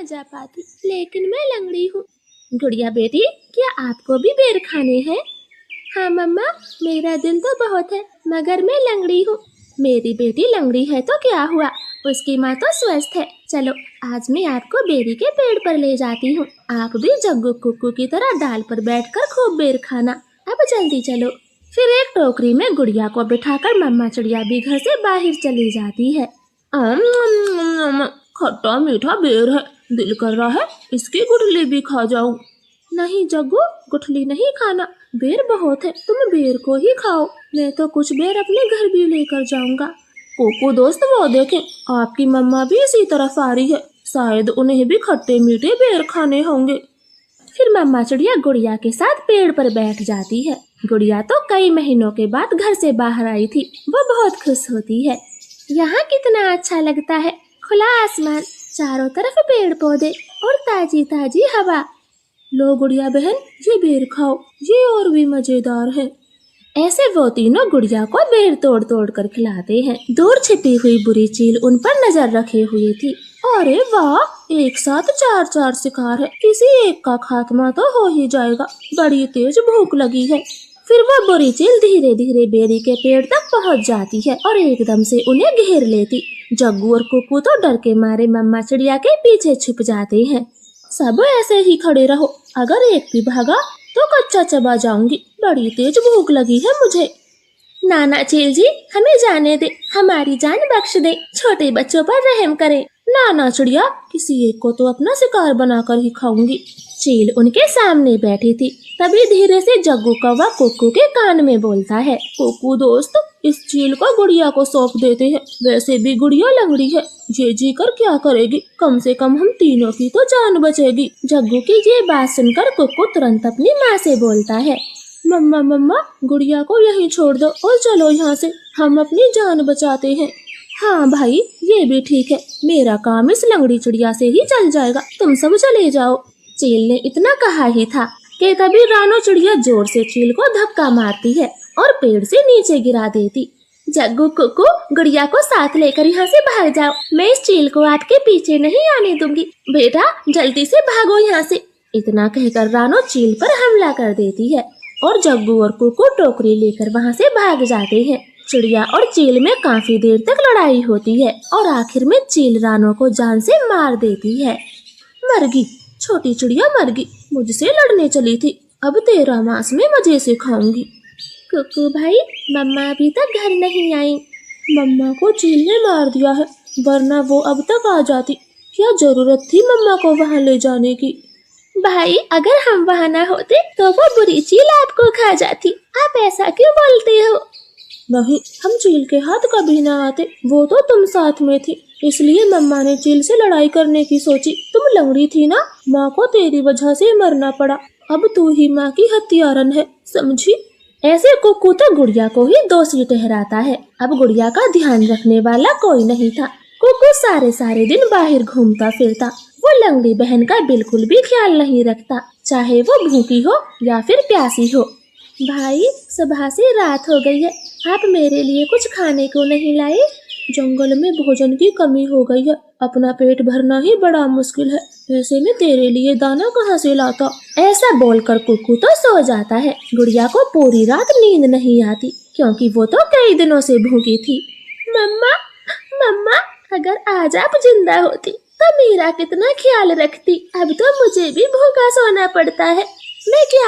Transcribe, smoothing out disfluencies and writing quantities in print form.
आ जा पाती, लेकिन मैं लंगड़ी हूँ। गुड़िया बेटी, क्या आपको भी बेर खाने हैं? हाँ मम्मा, मेरा दिल तो बहुत है, मगर मैं लंगड़ी हूँ। मेरी बेटी लंगड़ी है तो क्या हुआ, उसकी माँ तो स्वस्थ है। चलो आज मैं आपको बेरी के पेड़ पर ले जाती हूँ। आप भी जग्गू कुक्कू की तरह डाल पर बैठकर खूब बेर खाना। अब जल्दी चलो। फिर एक टोकरी में गुड़िया को बिठाकर मम्मा चिड़िया भी घर से बाहर चली जाती है। खट्टा मीठा बेर है, दिल कर रहा है इसकी गुठली भी खा जाऊं। नहीं जग्गू, गुठली नहीं खाना, बेर बहुत है, तुम बेर को ही खाओ। मैं तो कुछ बेर अपने घर भी लेकर जाऊंगा। कोको दोस्त, वो देखे आपकी मम्मा भी इसी तरफ आ रही है, शायद उन्हें भी खट्टे मीठे बेर खाने होंगे। फिर मम्मा चिड़िया गुड़िया के साथ पेड़ पर बैठ जाती है। गुड़िया तो कई महीनों के बाद घर से बाहर आई थी, वो बहुत खुश होती है। यहाँ कितना अच्छा लगता है, खुला आसमान, चारों तरफ पेड़ पौधे और ताजी ताजी हवा। लो गुड़िया बहन, ये बेर खाओ, ये और भी मजेदार है। ऐसे वो तीनों गुड़िया को बेर तोड़ तोड़ कर खिलाते हैं। दूर छिपी हुई बुरी चील उन पर नजर रखे हुई थी। अरे वाह, एक साथ 4-4 शिकार है, किसी एक का खात्मा तो हो ही जाएगा, बड़ी तेज भूख लगी है। फिर वो बुरी चील धीरे धीरे बेरी के पेड़ तक पहुंच जाती है और एकदम से उन्हें घेर लेती। जग्गू और कुक्कू तो डर के मारे मम्मा चिड़िया के पीछे छुप जाते हैं। सब ऐसे ही खड़े रहो, अगर एक भी भागा तो कच्चा चबा जाऊंगी, बड़ी तेज भूख लगी है मुझे। नाना चील जी, हमें जाने दे, हमारी जान बख्श दे, छोटे बच्चों पर रहम करें। नाना चिड़िया, किसी एक को तो अपना शिकार बनाकर ही खाऊंगी। चील उनके सामने बैठी थी, तभी धीरे से जग्गू कौवा कुक्कू के कान में बोलता है, कुक्कू दोस्त, इस चील को गुड़िया को सौंप देते हैं, वैसे भी गुड़िया लंगड़ी है, ये जी कर क्या करेगी, कम से कम हम तीनों की तो जान बचेगी। जग्गू की ये बात सुनकर कुक्कू तुरंत अपनी माँ से बोलता है, मम्मा मम्मा, गुड़िया को यहीं छोड़ दो और चलो यहाँ से, हम अपनी जान बचाते हैं। हाँ भाई, ये भी ठीक है, मेरा काम इस लंगड़ी चिड़िया से ही चल जाएगा, तुम सब चले जाओ। चील ने इतना कहा ही था कि तभी रानो चिड़िया जोर से चील को धक्का मारती है और पेड़ से नीचे गिरा देती। जग्गू कुक्कू, गुड़िया को साथ लेकर यहाँ से भाग जाओ, मैं इस चील को आपके पीछे नहीं आने दूंगी, बेटा जल्दी से भागो यहाँ से। इतना कहकर रानो चील पर हमला कर देती है और जग्गू और कुक्कू टोकरी लेकर वहाँ से भाग जाते हैं। चिड़िया और चील में काफी देर तक लड़ाई होती है और आखिर में चील रानो को जान से मार देती है। मरगी, छोटी चिड़िया मरगी, मुझसे लड़ने चली थी, अब तेरा मांस में मजे से खाऊंगी। कुक्कू भाई, मम्मा अभी तक घर नहीं आई। मम्मा को चील ने मार दिया है, वरना वो अब तक आ जाती, क्या जरूरत थी मम्मा को वहाँ ले जाने की। भाई, अगर हम वहाँ न होते तो वो बुरी चील आपको खा जाती, आप ऐसा क्यों बोलते हो? नहीं, हम चील के हाथ कभी ना आते, वो तो तुम साथ में थी, इसलिए मम्मा ने चील से लड़ाई करने की सोची। तुम लंगड़ी थी ना, माँ को तेरी वजह से मरना पड़ा, अब तू ही माँ की हत्यारन है, समझी? ऐसे कुक्कू तो गुड़िया को ही दोषी ठहराता है। अब गुड़िया का ध्यान रखने वाला कोई नहीं था। कुक्कू सारे दिन बाहर घूमता फिरता, वो लंगड़ी बहन का बिल्कुल भी ख्याल नहीं रखता, चाहे वो भूखी हो या फिर प्यासी हो। भाई, सुबह से रात हो गई है, आप मेरे लिए कुछ खाने को नहीं लाए? जंगल में भोजन की कमी हो गई है, अपना पेट भरना ही बड़ा मुश्किल है, ऐसे में तेरे लिए दाना कहाँ से लाता? ऐसा बोलकर कुक्कू तो सो जाता है। गुड़िया को पूरी रात नींद नहीं आती, क्योंकि वो तो कई दिनों से भूखी थी। मम्मा मम्मा, अगर आज आप जिंदा होती तो मेरा कितना ख्याल रखती, अब तो मुझे भी भूखा सोना पड़ता है, मैं क्या